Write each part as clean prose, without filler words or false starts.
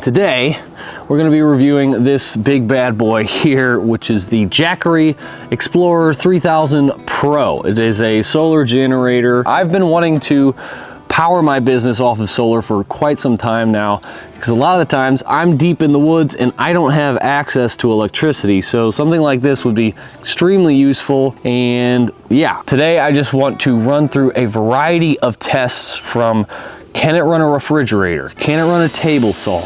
Today, we're going to be reviewing this big bad boy here, which is the Jackery Explorer 3000 Pro. It is a solar generator. I've been wanting to power my business off of solar for quite some time now, because a lot of the times I'm deep in the woods and I don't have access to electricity. So something like this would be extremely useful. And yeah, today I just want to run through a variety of tests from can it run a refrigerator? Can it run a table saw?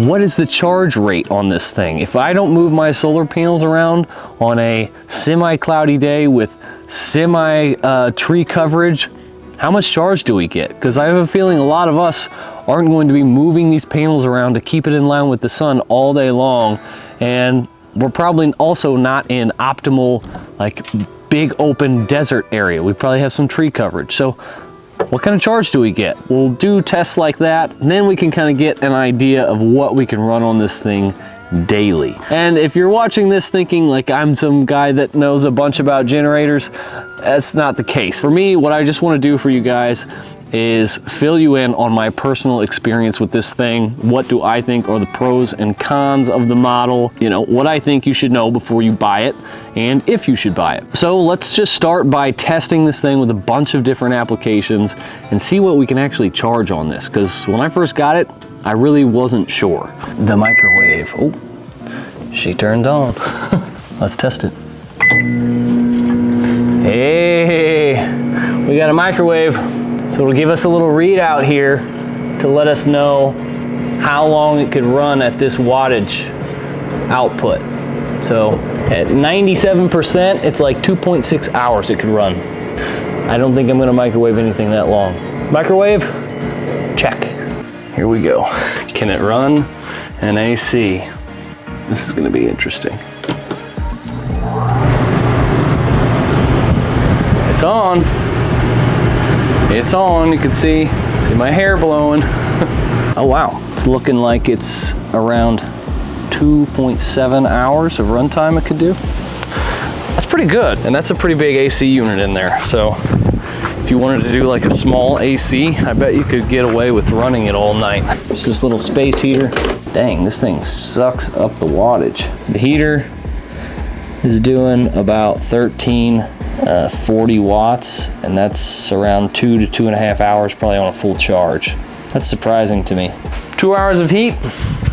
What is the charge rate on this thing? If I don't move my solar panels around on a semi-cloudy day with semi-tree coverage, how much charge do we get? Because I have a feeling a lot of us aren't going to be moving these panels around to keep it in line with the sun all day long. And we're probably also not in optimal, like, big open desert area. We probably have some tree coverage. So what kind of charge do we get? We'll do tests like that, and then we can kind of get an idea of what we can run on this thing daily. And if you're watching this thinking like I'm some guy that knows a bunch about generators, that's not the case. For me, what I just want to do for you guys is fill you in on my personal experience with this thing. What do I think are the pros and cons of the model? You know, what I think you should know before you buy it, and if you should buy it. So let's just start by testing this thing with a bunch of different applications and see what we can actually charge on this. Because when I first got it, I really wasn't sure. The microwave, oh, she turned on. Let's test it. Hey, we got a microwave. So it'll give us a little readout here to let us know how long it could run at this wattage output. So at 97%, it's like 2.6 hours it could run. I don't think I'm gonna microwave anything that long. Microwave, check. Here we go. Can it run an AC? This is gonna be interesting. It's on. It's on, you can see my hair blowing. Oh wow, it's looking like it's around 2.7 hours of runtime it could do. That's pretty good, and that's a pretty big AC unit in there. So if you wanted to do like a small AC, I bet you could get away with running it all night. There's this little space heater. Dang, this thing sucks up the wattage. The heater is doing about 40 watts, and that's around 2 to 2.5 hours probably on a full charge. That's surprising to me. 2 hours of heat,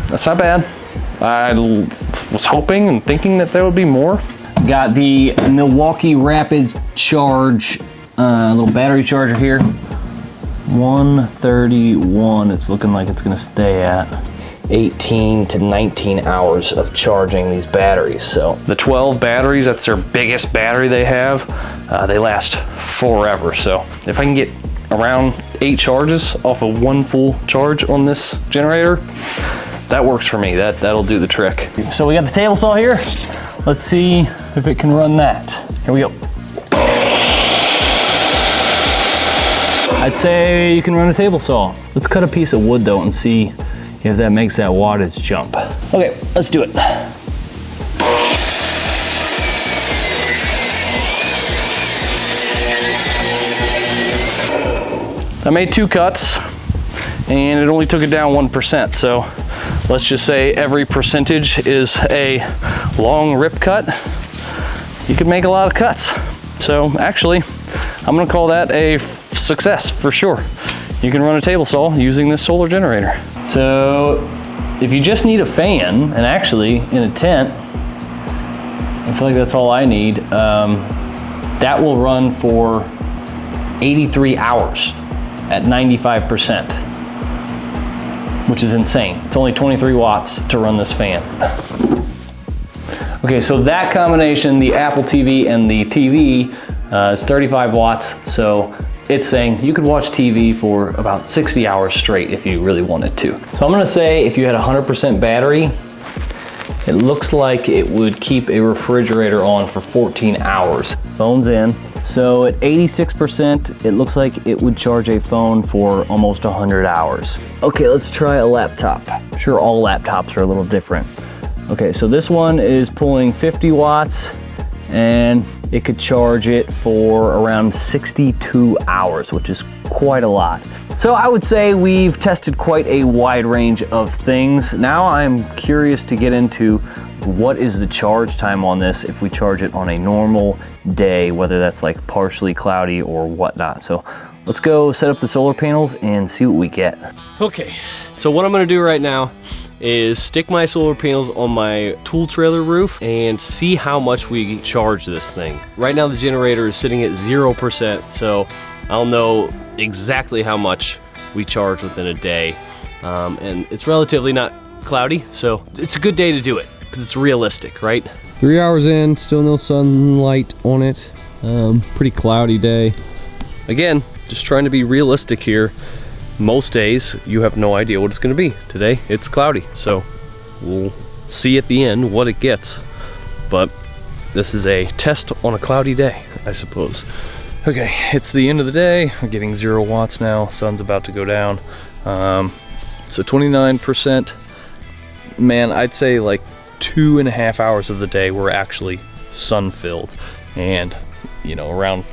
that's not bad. I was hoping and thinking that there would be more. Got the Milwaukee Rapid Charge little battery charger here. 131, it's looking like it's gonna stay at. 18 to 19 hours of charging these batteries. So the 12 batteries, that's their biggest battery they have. They last forever. So if I can get around 8 charges off of one full charge on this generator, that works for me. That'll do the trick. So we got the table saw here. Let's see if it can run that. Here we go. I'd say you can run a table saw. Let's cut a piece of wood though and see if that makes that wattage jump. Okay, let's do it. I made 2 cuts and it only took it down 1%. So let's just say every percentage is a long rip cut. You could make a lot of cuts. So actually, I'm gonna call that a success for sure. You can run a table saw using this solar generator. So if you just need a fan, and actually in a tent, I feel like that's all I need, that will run for 83 hours at 95%, which is insane. It's only 23 watts to run this fan. Okay, so that combination, the Apple TV and the TV, is 35 watts. So it's saying you could watch TV for about 60 hours straight if you really wanted to. So I'm gonna say if you had 100% battery, it looks like it would keep a refrigerator on for 14 hours. Phone's in. So at 86%, it looks like it would charge a phone for almost 100 hours. Okay, let's try a laptop. I'm sure all laptops are a little different. Okay, so this one is pulling 50 watts and it could charge it for around 62 hours, which is quite a lot. So I would say we've tested quite a wide range of things. Now I'm curious to get into what is the charge time on this if we charge it on a normal day, whether that's like partially cloudy or whatnot. So let's go set up the solar panels and see what we get. Okay, so what I'm gonna do right now is stick my solar panels on my tool trailer roof and see how much we charge this thing. Right now the generator is sitting at 0%, so I'll know exactly how much we charge within a day. And it's relatively not cloudy, so it's a good day to do it because it's realistic, right? 3 hours in, still no sunlight on it. Pretty cloudy day. Again, just trying to be realistic here. Most days you have no idea what it's going to be. Today it's cloudy, so we'll see at the end what it gets. But this is a test on a cloudy day, I suppose. Okay, it's the end of the day. We're getting 0 watts now. Sun's about to go down. So 29%. Man, I'd say like 2.5 hours of the day were actually sun filled. And you know, around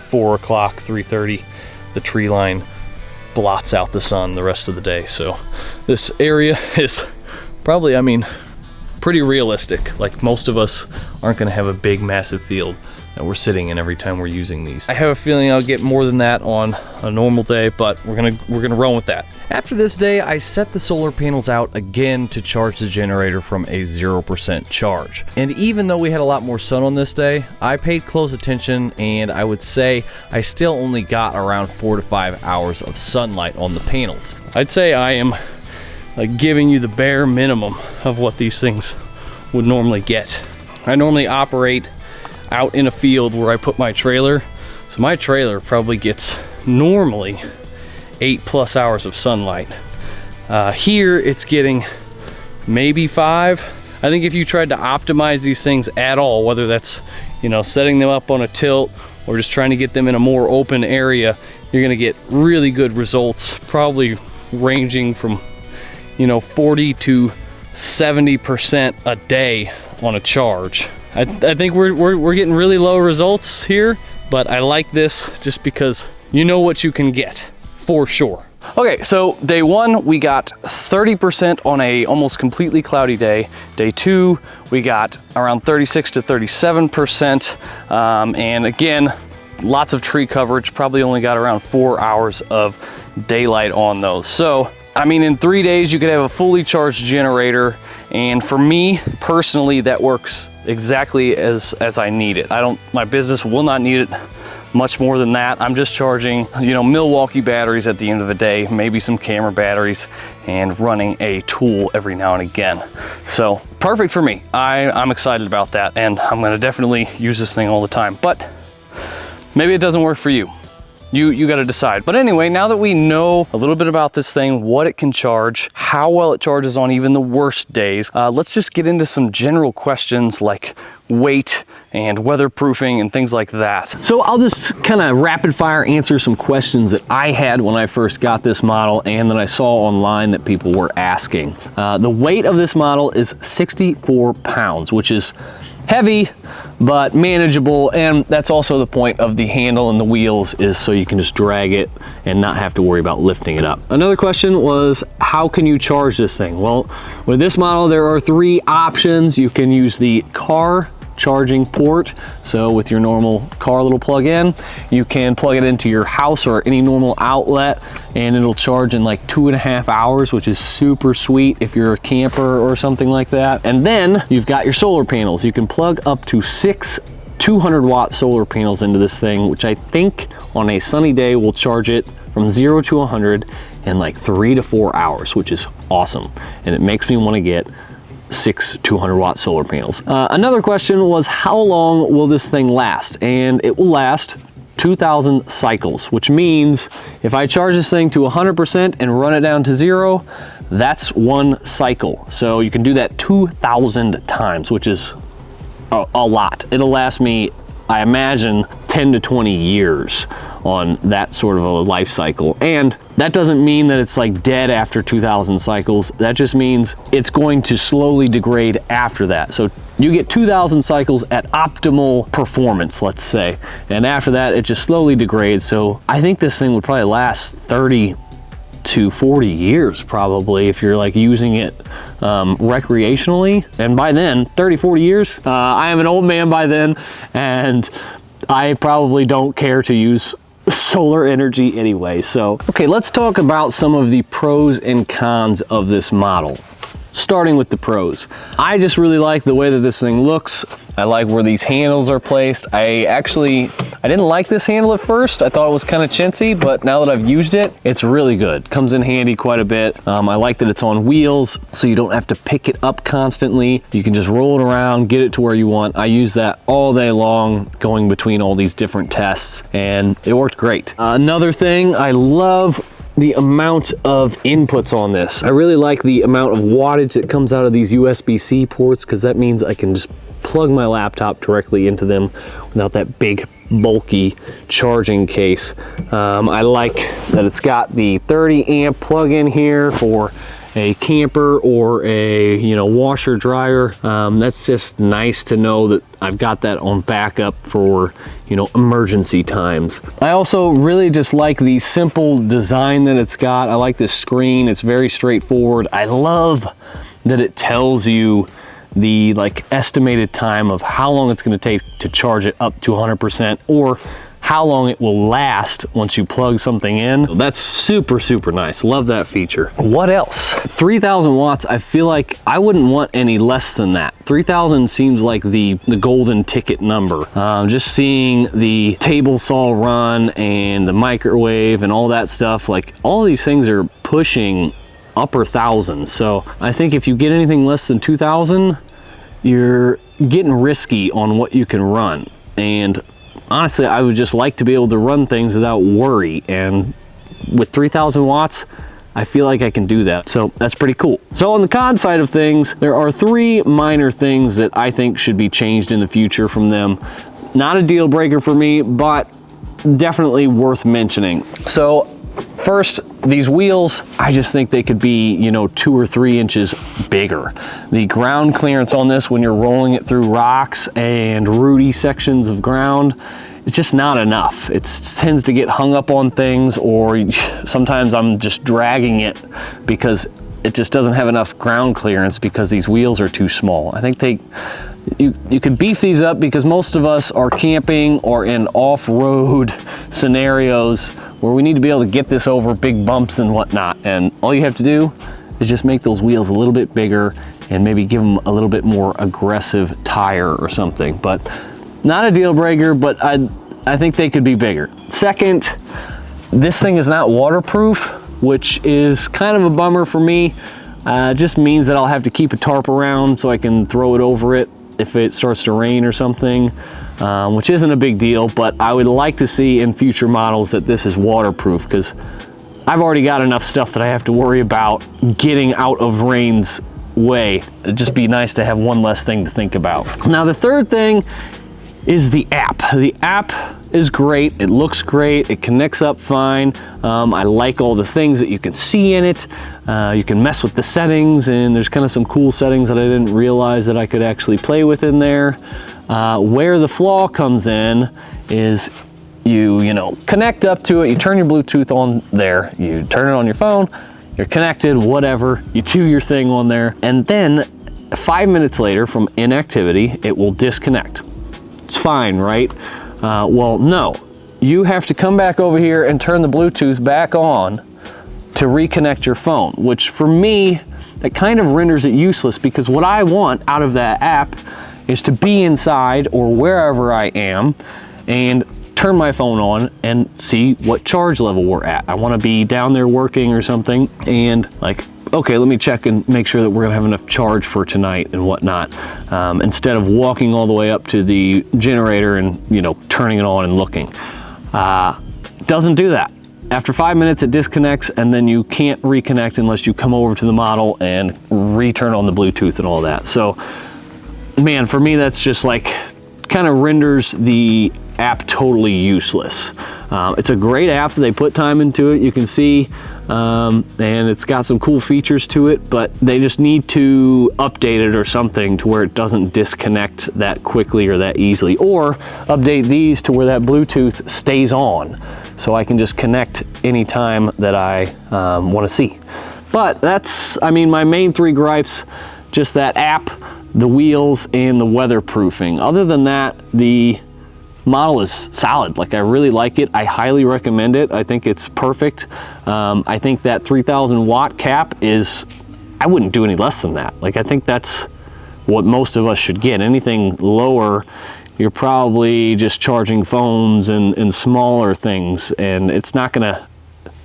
4 o'clock, 3:30, the tree line blots out the sun the rest of the day. So this area is probably, I mean, pretty realistic. Like most of us aren't gonna have a big massive field that we're sitting in every time we're using these. I have a feeling I'll get more than that on a normal day, but we're gonna run with that. After this day, I set the solar panels out again to charge the generator from a 0% charge. And even though we had a lot more sun on this day, I paid close attention, and I would say I still only got around 4 to 5 hours of sunlight on the panels. I'd say I am like giving you the bare minimum of what these things would normally get. I normally operate out in a field where I put my trailer, so my trailer probably gets normally 8+ hours of sunlight. Here it's getting maybe 5. I think if you tried to optimize these things at all, whether that's, you know, setting them up on a tilt or just trying to get them in a more open area, you're gonna get really good results, probably ranging from, you know, 40 to 70% a day on a charge. I think we're getting really low results here, but I like this just because you know what you can get for sure. Okay, so day 1 we got 30% on a almost completely cloudy day. Day 2 we got around 36 to 37%, and again, lots of tree coverage. Probably only got around 4 hours of daylight on those. So I mean, in 3 days you could have a fully charged generator, and for me personally that works exactly as I need it. My business will not need it much more than that. I'm just charging, you know, Milwaukee batteries at the end of the day, maybe some camera batteries, and running a tool every now and again. So perfect for me. I'm excited about that, and I'm gonna definitely use this thing all the time, but maybe it doesn't work for you. You got to decide. But anyway, now that we know a little bit about this thing, what it can charge, how well it charges on even the worst days, let's just get into some general questions like weight and weatherproofing and things like that. So I'll just kind of rapid fire answer some questions that I had when I first got this model and that I saw online that people were asking. The weight of this model is 64 pounds, which is heavy but manageable, and that's also the point of the handle and the wheels, is so you can just drag it and not have to worry about lifting it up. Another question was, how can you charge this thing? Well, with this model there are 3 options. You can use the car charging port, so with your normal car little plug-in, you can plug it into your house or any normal outlet and it'll charge in like 2.5 hours, which is super sweet if you're a camper or something like that. And then you've got your solar panels. You can plug up to 6 200-watt solar panels into this thing, which I think on a sunny day will charge it from 0 to 100 in like 3 to 4 hours, which is awesome. And it makes me want to get 6 200-watt solar panels. Another question was, how long will this thing last? And it will last 2,000 cycles, which means if I charge this thing to 100% and run it down to 0, that's 1 cycle. So you can do that 2,000 times, which is a lot. It'll last me, I imagine, 10 to 20 years on that sort of a life cycle. And that doesn't mean that it's like dead after 2,000 cycles. That just means it's going to slowly degrade after that. So you get 2,000 cycles at optimal performance, let's say. And after that, it just slowly degrades. So I think this thing would probably last 30 to 40 years probably if you're like using it recreationally. And by then, 30, 40 years, I am an old man by then, and I probably don't care to use solar energy anyway. So, okay, let's talk about some of the pros and cons of this model. Starting with the pros. I just really like the way that this thing looks. I like where these handles are placed. I didn't like this handle at first. I thought it was kind of chintzy, but now that I've used it, it's really good. Comes in handy quite a bit. I like that it's on wheels, so you don't have to pick it up constantly. You can just roll it around, get it to where you want. I use that all day long, going between all these different tests, and it worked great. Another thing, I love the amount of inputs on this. I really like the amount of wattage that comes out of these USB-C ports, because that means I can just plug my laptop directly into them without that big bulky charging case. I like that it's got the 30 amp plug-in here for a camper or a, you know, washer dryer. That's just nice to know that I've got that on backup for, you know, emergency times. I also really just like the simple design that it's got. I like this screen. It's very straightforward. I love that it tells you the like estimated time of how long it's going to take to charge it up to 100%, or how long it will last once you plug something in. That's super, super nice. Love that feature. What else? 3,000 watts, I feel like I wouldn't want any less than that. 3,000 seems like the golden ticket number. Just seeing the table saw run and the microwave and all that stuff, like all these things are pushing upper thousands. So I think if you get anything less than 2,000, you're getting risky on what you can run. And honestly, I would just like to be able to run things without worry. And with 3,000 watts, I feel like I can do that. So that's pretty cool. So on the con side of things, there are 3 minor things that I think should be changed in the future from them. Not a deal breaker for me, but definitely worth mentioning. So first, these wheels, I just think they could be, you know, 2 or 3 inches bigger. The ground clearance on this, when you're rolling it through rocks and rooty sections of ground, it's just not enough. It tends to get hung up on things, or sometimes I'm just dragging it because it just doesn't have enough ground clearance because these wheels are too small. I think you could beef these up, because most of us are camping or in off-road scenarios where we need to be able to get this over big bumps and whatnot. And all you have to do is just make those wheels a little bit bigger and maybe give them a little bit more aggressive tire or something. But not a deal breaker, but I think they could be bigger. Second, this thing is not waterproof, which is kind of a bummer for me. It just means that I'll have to keep a tarp around so I can throw it over it if it starts to rain or something, which isn't a big deal, but I would like to see in future models that this is waterproof, because I've already got enough stuff that I have to worry about getting out of rain's way. It'd just be nice to have one less thing to think about. Now, the third thing is the app. The app is great. It looks great. It connects up fine. I like all the things that you can see in it. You can mess with the settings, and there's kind of some cool settings that I didn't realize that I could actually play with in there. Where the flaw comes in is you know, connect up to it, you turn your Bluetooth on there, you turn it on your phone, you're connected, whatever, you do your thing on there, and then 5 minutes later from inactivity, it will disconnect. It's fine, right? Well, no. You have to come back over here and turn the Bluetooth back on to reconnect your phone, which for me, that kind of renders it useless, because what I want out of that app is to be inside or wherever I am and turn my phone on and see what charge level we're at. I want to be down there working or something and like, okay, let me check and make sure that we're gonna have enough charge for tonight and whatnot, instead of walking all the way up to the generator and, you know, turning it on and looking. Doesn't do that. After 5 minutes, it disconnects, and then you can't reconnect unless you come over to the model and return on the Bluetooth and all that. So, man, for me, that's just like, kind of renders the app totally useless. It's a great app. They put time into it, you can see, and it's got some cool features to it, but they just need to update it or something to where it doesn't disconnect that quickly or that easily, or update these to where that Bluetooth stays on so I can just connect anytime that I want to see. But that's, I mean, my main 3 gripes, just that app, the wheels, and the weatherproofing. Other than that, the model is solid. Like, I really like it. I highly recommend it. I think it's perfect. I think that 3,000 watt cap is, I wouldn't do any less than that. Like, I think that's what most of us should get. Anything lower, you're probably just charging phones and smaller things, and it's not gonna,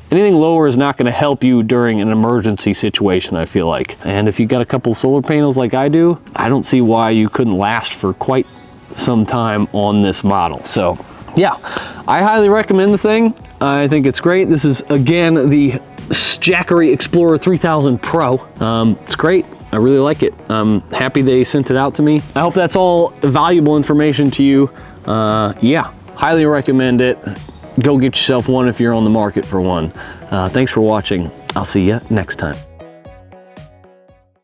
anything lower is not gonna help you during an emergency situation, I feel like. And if you got a couple solar panels like I do, I don't see why you couldn't last for quite some time on this model. So yeah, I highly recommend the thing. I think it's great. This is, again, the Jackery Explorer 3000 Pro. It's great. I really like it. I'm happy they sent it out to me. I hope that's all valuable information to you. Yeah, highly recommend it. Go get yourself one if you're on the market for one. Thanks for watching. I'll see you next time.